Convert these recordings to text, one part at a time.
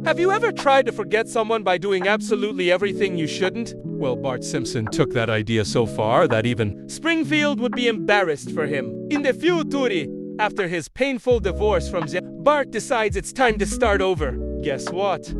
Have you ever tried to forget someone by doing absolutely everything you shouldn't? Well, Bart Simpson took that idea so far that even Springfield would be embarrassed for him. In the future, after his painful divorce from Jenda, Bart decides it's time to start over. Guess what?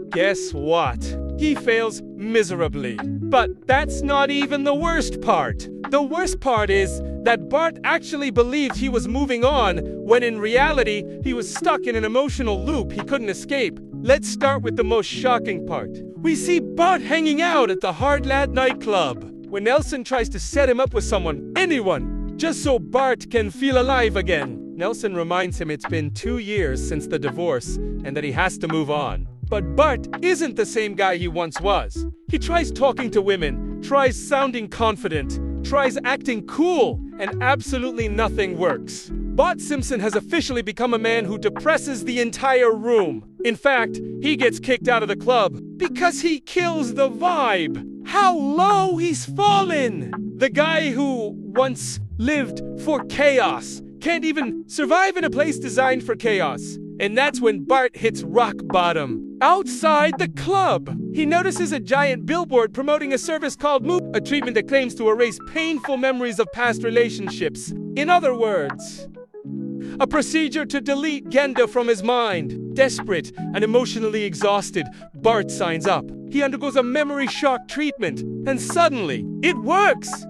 Guess what? He fails miserably. But that's not even the worst part. The worst part is that Bart actually believed he was moving on, when in reality, he was stuck in an emotional loop he couldn't escape. Let's start with the most shocking part. We see Bart hanging out at the Hard Lad nightclub, when Nelson tries to set him up with someone, anyone, just so Bart can feel alive again. Nelson reminds him it's been 2 years since the divorce, and that he has to move on. But Bart isn't the same guy he once was. He tries talking to women, tries sounding confident, tries acting cool, and absolutely nothing works. Bart Simpson has officially become a man who depresses the entire room. In fact, he gets kicked out of the club because he kills the vibe. How low he's fallen! The guy who once lived for chaos can't even survive in a place designed for chaos. And that's when Bart hits rock bottom. Outside the club, he notices a giant billboard promoting a service called Move, a treatment that claims to erase painful memories of past relationships. In other words, a procedure to delete Jenda from his mind. Desperate and emotionally exhausted, Bart signs up. He undergoes a memory shock treatment, and suddenly, it works!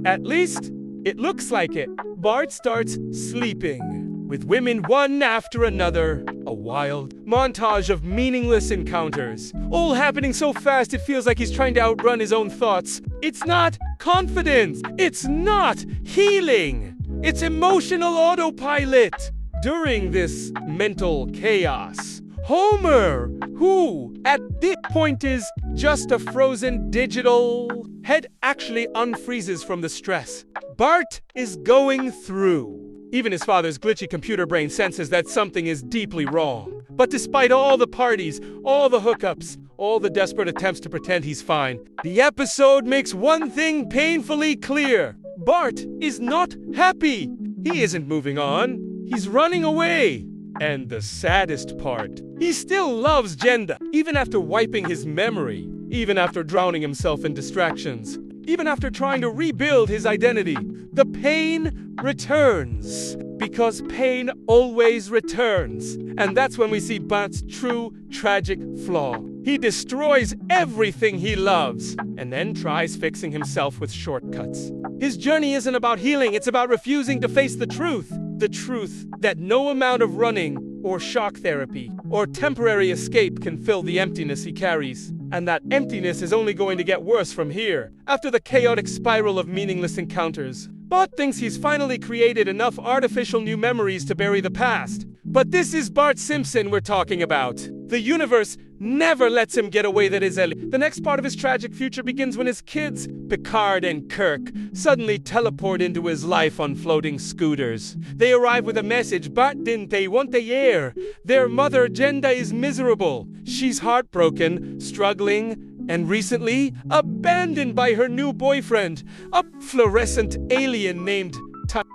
At least, it looks like it. Bart starts sleeping with women one after another, a wild montage of meaningless encounters, all happening so fast it feels like he's trying to outrun his own thoughts. It's not confidence, it's not healing, it's emotional autopilot. During this mental chaos, Homer, who at this point is just a frozen digital head, actually unfreezes from the stress Bart is going through. Even his father's glitchy computer brain senses that something is deeply wrong. But despite all the parties, all the hookups, all the desperate attempts to pretend he's fine, the episode makes one thing painfully clear. Bart is not happy. He isn't moving on. He's running away. And the saddest part, he still loves Jenda, even after wiping his memory, even after drowning himself in distractions, even after trying to rebuild his identity. The pain returns, because pain always returns. And that's when we see Bart's true tragic flaw. He destroys everything he loves, and then tries fixing himself with shortcuts. His journey isn't about healing, it's about refusing to face the truth. The truth that no amount of running, or shock therapy, or temporary escape can fill the emptiness he carries. And that emptiness is only going to get worse from here. After the chaotic spiral of meaningless encounters, Bart thinks he's finally created enough artificial new memories to bury the past. But this is Bart Simpson we're talking about. The universe never lets him get away that is Ellie. The next part of his tragic future begins when his kids, Picard and Kirk, suddenly teleport into his life on floating scooters. They arrive with a message: Bart didn't they want the air. Their mother, Jenda, is miserable. She's heartbroken, struggling, and recently abandoned by her new boyfriend, a fluorescent alien named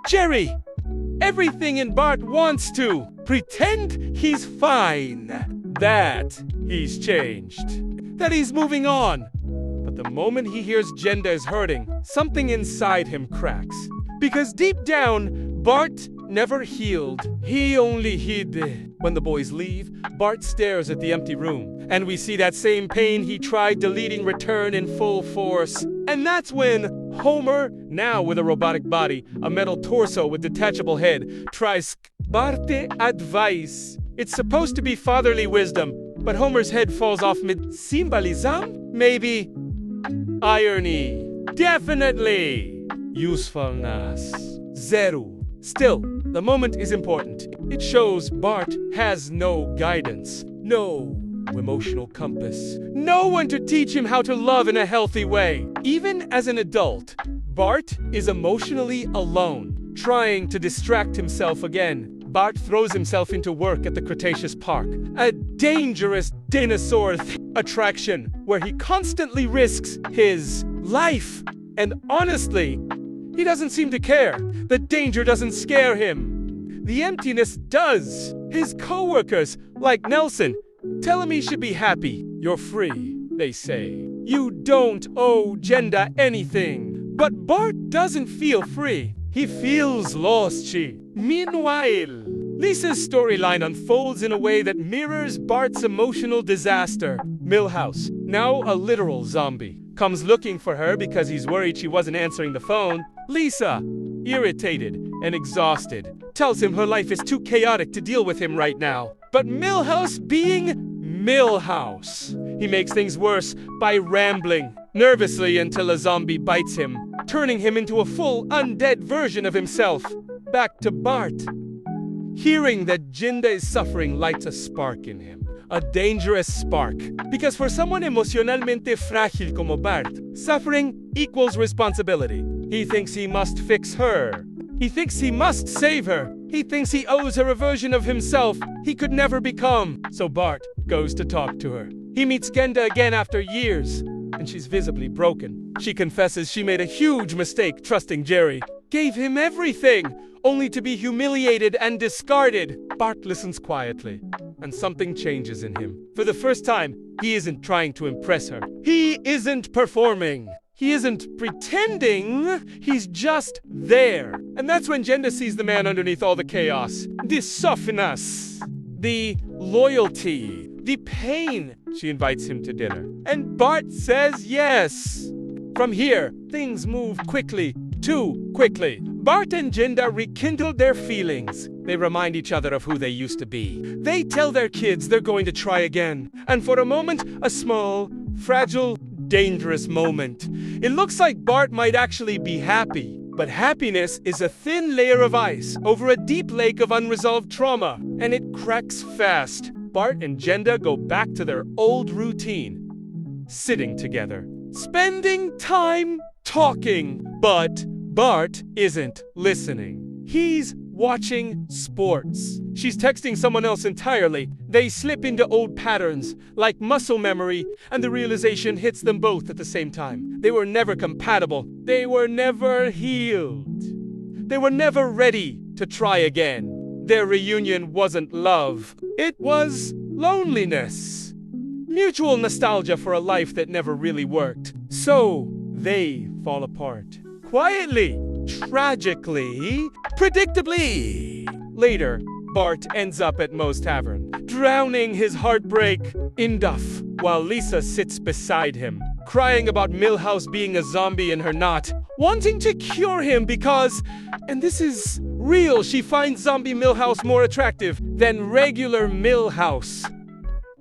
Jerry. Everything in Bart wants to pretend he's fine, that he's changed, that he's moving on. But the moment he hears Jenda is hurting, something inside him cracks. Because deep down, Bart never healed. He only hid. When the boys leave, Bart stares at the empty room, and we see that same pain he tried deleting return in full force. And that's when Homer, now with a robotic body, a metal torso with detachable head, tries Bart advice. It's supposed to be fatherly wisdom, but Homer's head falls off mid symbolism? Maybe irony. Definitely usefulness. Zero. Still, the moment is important. It shows Bart has no guidance, no emotional compass, no one to teach him how to love in a healthy way. Even as an adult, Bart is emotionally alone, trying to distract himself again. Bart throws himself into work at the Cretaceous Park, a dangerous dinosaur attraction where he constantly risks his life. And honestly, he doesn't seem to care. The danger doesn't scare him. The emptiness does. His co-workers, like Nelson, Tell him he should be happy. You're free, they say. You don't owe Jenda anything. But Bart doesn't feel free. He feels lost. Meanwhile, Lisa's storyline unfolds in a way that mirrors Bart's emotional disaster. Milhouse, now a literal zombie, comes looking for her because he's worried she wasn't answering the phone. Lisa, irritated and exhausted, tells him her life is too chaotic to deal with him right now. But Milhouse being Milhouse, he makes things worse by rambling nervously until a zombie bites him, turning him into a full undead version of himself. Back to Bart. Hearing that Jenda is suffering lights a spark in him. A dangerous spark. Because for someone emocionalmente frágil como Bart, suffering equals responsibility. He thinks he must fix her. He thinks he must save her. He thinks he owes her a version of himself he could never become. So Bart goes to talk to her. He meets Jenda again after years, and she's visibly broken. She confesses she made a huge mistake trusting Jerry. Gave him everything, only to be humiliated and discarded. Bart listens quietly, and something changes in him. For the first time, he isn't trying to impress her. He isn't performing. He isn't pretending. He's just there. And that's when Jenda sees the man underneath all the chaos. The softness, the loyalty, the pain. She invites him to dinner. And Bart says yes. From here, things move quickly. Too quickly. Bart and Jenda rekindled their feelings. They remind each other of who they used to be. They tell their kids they're going to try again. And for a moment, a small, fragile, dangerous moment. It looks like Bart might actually be happy. But happiness is a thin layer of ice over a deep lake of unresolved trauma. And it cracks fast. Bart and Jenda go back to their old routine. Sitting together. Spending time talking. But Bart isn't listening. He's watching sports. She's texting someone else entirely. They slip into old patterns, like muscle memory, and the realization hits them both at the same time. They were never compatible. They were never healed. They were never ready to try again. Their reunion wasn't love. It was loneliness. Mutual nostalgia for a life that never really worked. So they fall apart. Quietly, tragically, predictably. Later, Bart ends up at Moe's Tavern, drowning his heartbreak in duff, while Lisa sits beside him, crying about Milhouse being a zombie and her not, wanting to cure him because, and this is real, she finds zombie Milhouse more attractive than regular Milhouse.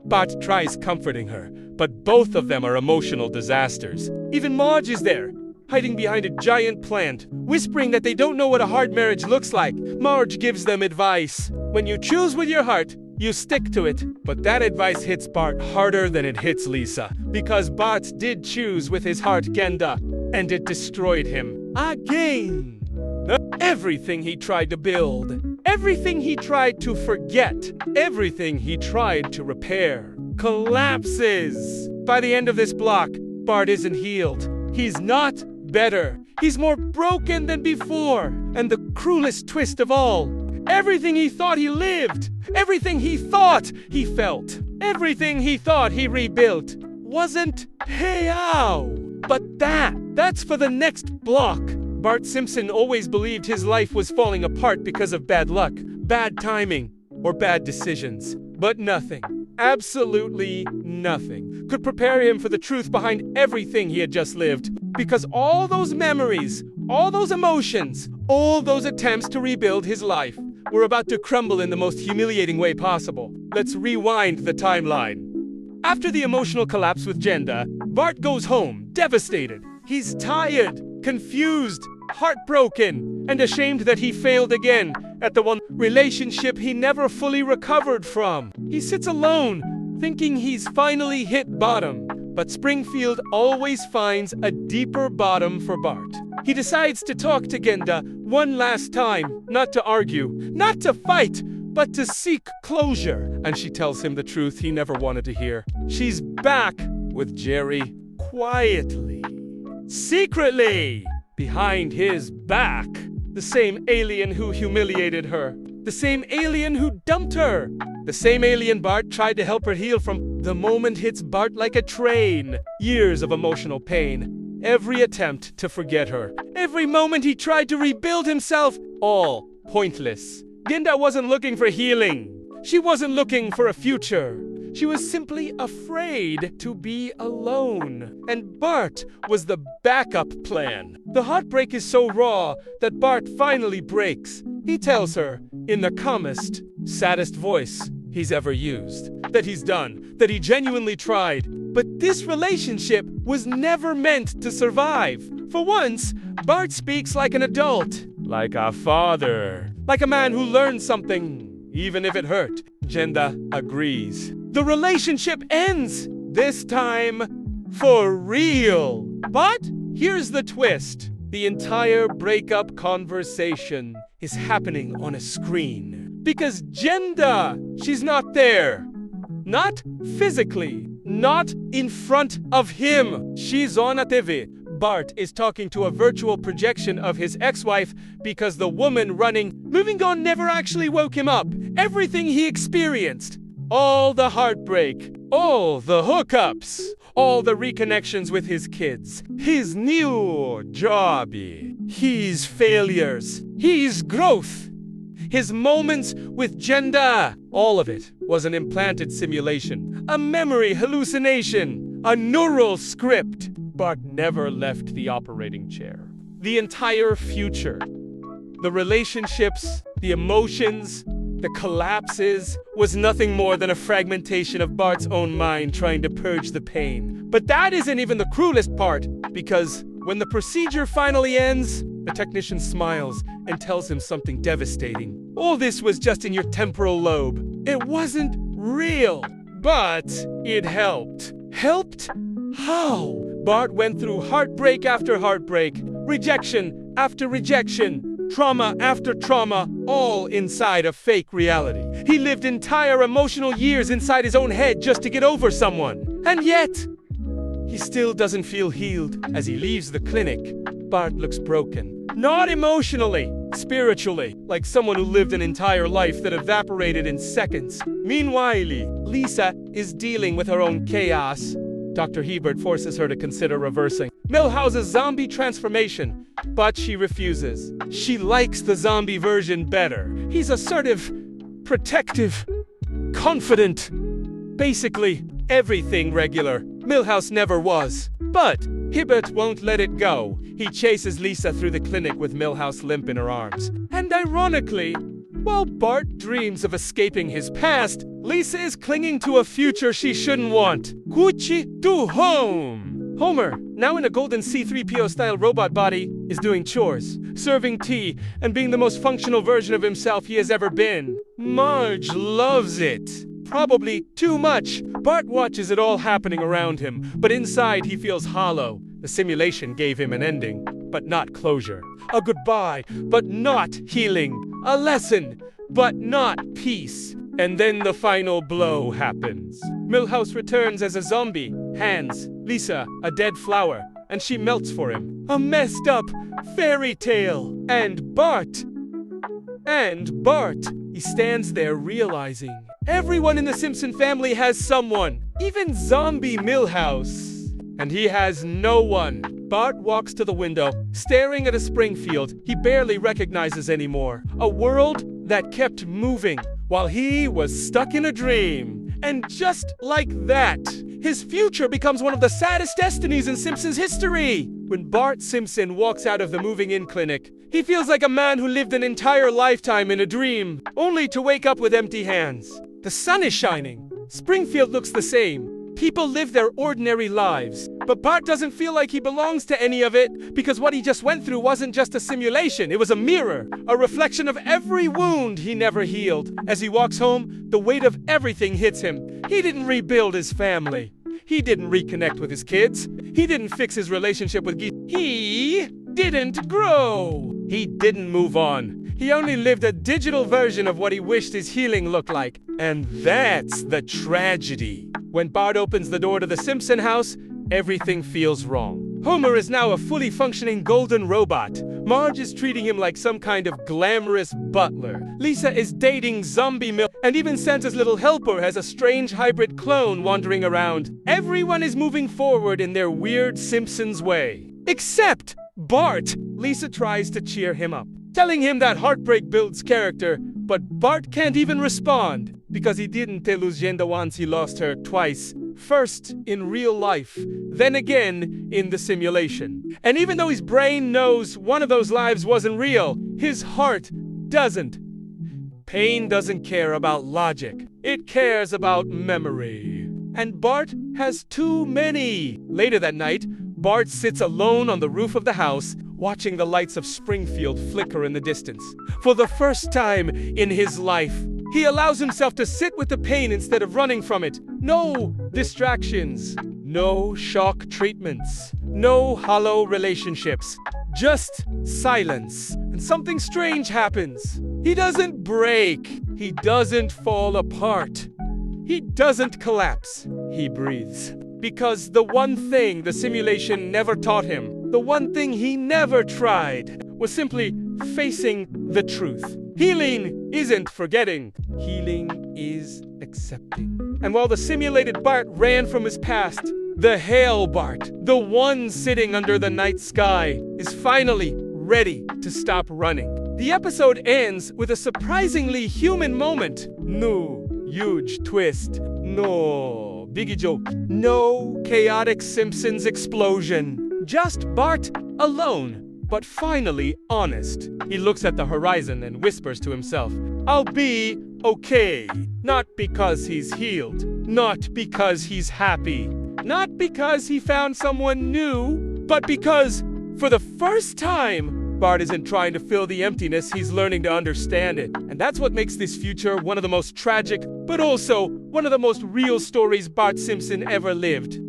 Bart tries comforting her, but both of them are emotional disasters. Even Marge is there, hiding behind a giant plant, whispering that they don't know what a hard marriage looks like. Marge gives them advice. When you choose with your heart, you stick to it. But that advice hits Bart harder than it hits Lisa, because Bart did choose with his heart Jenda, and it destroyed him. Again. Everything he tried to build, everything he tried to forget, everything he tried to repair, collapses. By the end of this block, Bart isn't healed. He's not better. He's more broken than before. And the cruelest twist of all, everything he thought he lived, everything he thought he felt, everything he thought he rebuilt wasn't hey-ow. But that's for the next block. Bart Simpson always believed his life was falling apart because of bad luck, bad timing, or bad decisions. But nothing, absolutely nothing, could prepare him for the truth behind everything he had just lived. Because all those memories, all those emotions, all those attempts to rebuild his life were about to crumble in the most humiliating way possible. Let's rewind the timeline. After the emotional collapse with Jenda, Bart goes home, devastated. He's tired, confused, heartbroken, and ashamed that he failed again at the one relationship he never fully recovered from. He sits alone, thinking he's finally hit bottom. But Springfield always finds a deeper bottom for Bart. He decides to talk to Jenda one last time, not to argue, not to fight, but to seek closure. And she tells him the truth he never wanted to hear. She's back with Jerry quietly, secretly, behind his back. The same alien who humiliated her. The same alien who dumped her. The same alien Bart tried to help her heal from. The moment hits Bart like a train. Years of emotional pain. Every attempt to forget her. Every moment he tried to rebuild himself. All pointless. Jenda wasn't looking for healing. She wasn't looking for a future. She was simply afraid to be alone. And Bart was the backup plan. The heartbreak is so raw that Bart finally breaks. He tells her, in the calmest, saddest voice he's ever used, that he's done, that he genuinely tried. But this relationship was never meant to survive. For once, Bart speaks like an adult, like a father, like a man who learned something, even if it hurt. Jenda agrees. The relationship ends, this time for real. But here's the twist. The entire breakup conversation is happening on a screen. Because Jenda, she's not there. Not physically. Not in front of him. She's on a TV. Bart is talking to a virtual projection of his ex-wife because the woman moving on never actually woke him up. Everything he experienced, all the heartbreak, all the hookups, all the reconnections with his kids, his new job, his failures, his growth, his moments with Jenda, all of it was an implanted simulation, a memory hallucination, a neural script. Bart never left the operating chair. The entire future, the relationships, the emotions, the collapses, was nothing more than a fragmentation of Bart's own mind trying to purge the pain. But that isn't even the cruelest part, because when the procedure finally ends, the technician smiles and tells him something devastating. All this was just in your temporal lobe. It wasn't real, but it helped. Helped? How? Bart went through heartbreak after heartbreak, rejection after rejection, trauma after trauma, all inside a fake reality. He lived entire emotional years inside his own head just to get over someone. And yet, he still doesn't feel healed. As he leaves the clinic, Bart looks broken. Not emotionally, spiritually, like someone who lived an entire life that evaporated in seconds. Meanwhile, Lisa is dealing with her own chaos. Dr. Hebert forces her to consider reversing Milhouse's zombie transformation, but she refuses. She likes the zombie version better. He's assertive, protective, confident. Basically, everything regular. Milhouse never was. But Hibbert won't let it go. He chases Lisa through the clinic with Milhouse limp in her arms. And ironically, while Bart dreams of escaping his past, Lisa is clinging to a future she shouldn't want. Gucci to home! Homer, now in a golden C-3PO-style robot body, is doing chores, serving tea, and being the most functional version of himself he has ever been. Marge loves it. Probably too much. Bart watches it all happening around him, but inside he feels hollow. The simulation gave him an ending, but not closure. A goodbye, but not healing. A lesson, but not peace. And then the final blow happens. Milhouse returns as a zombie, hands Lisa a dead flower, and she melts for him. A messed up fairy tale. And Bart, he stands there realizing everyone in the Simpson family has someone, even zombie Milhouse. And he has no one. Bart walks to the window, staring at a Springfield he barely recognizes anymore. A world that kept moving while he was stuck in a dream. And just like that, his future becomes one of the saddest destinies in Simpsons history. When Bart Simpson walks out of the moving-in clinic, he feels like a man who lived an entire lifetime in a dream, only to wake up with empty hands. The sun is shining. Springfield looks the same. People live their ordinary lives. But Bart doesn't feel like he belongs to any of it, because what he just went through wasn't just a simulation. It was a mirror, a reflection of every wound he never healed. As he walks home, the weight of everything hits him. He didn't rebuild his family. He didn't reconnect with his kids. He didn't fix his relationship with Geese. He didn't grow. He didn't move on. He only lived a digital version of what he wished his healing looked like. And that's the tragedy. When Bart opens the door to the Simpson house, everything feels wrong. Homer is now a fully functioning golden robot, Marge is treating him like some kind of glamorous butler. Lisa is dating zombie milk, and even Santa's little helper has a strange hybrid clone wandering around. Everyone is moving forward in their weird Simpsons way. Except Bart. Lisa tries to cheer him up, telling him that heartbreak builds character, but Bart can't even respond because he didn't tell Jenda once he lost her twice. First in real life, then again in the simulation. And even though his brain knows one of those lives wasn't real, his heart doesn't. Pain doesn't care about logic. It cares about memory. And Bart has too many. Later that night, Bart sits alone on the roof of the house, watching the lights of Springfield flicker in the distance. For the first time in his life, he allows himself to sit with the pain instead of running from it. No distractions, no shock treatments, no hollow relationships, just silence. And something strange happens. He doesn't break. He doesn't fall apart. He doesn't collapse. He breathes. Because the one thing the simulation never taught him, the one thing he never tried, was simply facing the truth. Healing isn't forgetting. Healing is accepting. And while the simulated Bart ran from his past, the hale Bart, the one sitting under the night sky, is finally ready to stop running. The episode ends with a surprisingly human moment. No huge twist. No biggie joke. No chaotic Simpsons explosion. Just Bart alone. But finally honest. He looks at the horizon and whispers to himself, I'll be okay. Not because he's healed. Not because he's happy. Not because he found someone new. But because, for the first time, Bart isn't trying to fill the emptiness, he's learning to understand it. And that's what makes this future one of the most tragic, but also one of the most real stories Bart Simpson ever lived.